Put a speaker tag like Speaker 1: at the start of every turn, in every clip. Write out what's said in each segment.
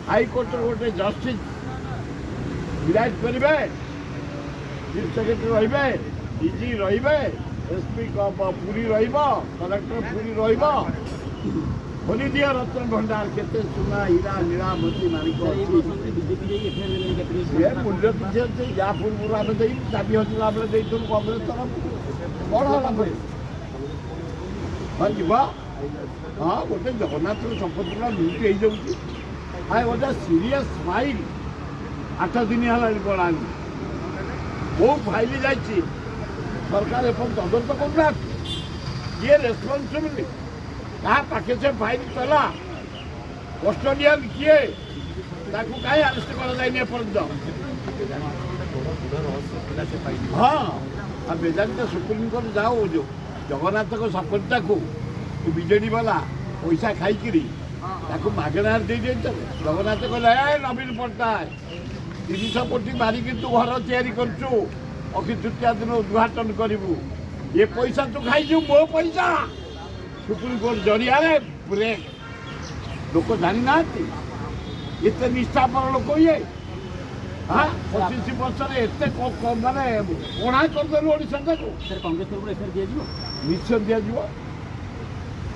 Speaker 1: high court गोटे justice delight करेंगे, chief secretary रे, डीजी रे, एसपी पूरी कलेक्टर पूरी खोली दिया रत्न भंडार केते सुना हीरा नीला मोती माणिक मूल्य किसी या पूर्व आम दाबी हजला बेले कांग्रेस तरफ कौन है हाँ जीवा हाँ गोटे जगन्नाथ संपत्ति लुट हो गोटे सीरीयस फाइल 8 दिन है गला वो फाइल जा सरकार एवं तदंत करना किए रेस्पन्सिबिलिटी क्या पाखे से फाइल चला कस्टोडियन किए कहीं अरेस्ट कर हाँ बेजान सुप्रीम कोर्ट जाओ जो जगन्नाथ को संपत्ति को विजेडी वाला पैसा खाई मागणार दे जगन्नाथ कहले नवीन पट्टनायक 300 कोटी मारिकी तू घर तैयारी करचु अक्षय तृतीया दिन उद्घाटन करू ये पैसा तू खाई मो पैसा सुप्रीम कोर्ट जरिया ब्रेक लोक जानी ना एत निष्ठापर लोक ये हाँ 25 वर्ष मानने कणा करदेलु ओडिशा को
Speaker 2: कांग्रेस तरफ एफआईआर दिया
Speaker 1: निश्चय दिज्व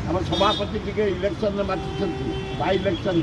Speaker 1: आम सभापति टी इलेक्शन में बाई इलेक्शन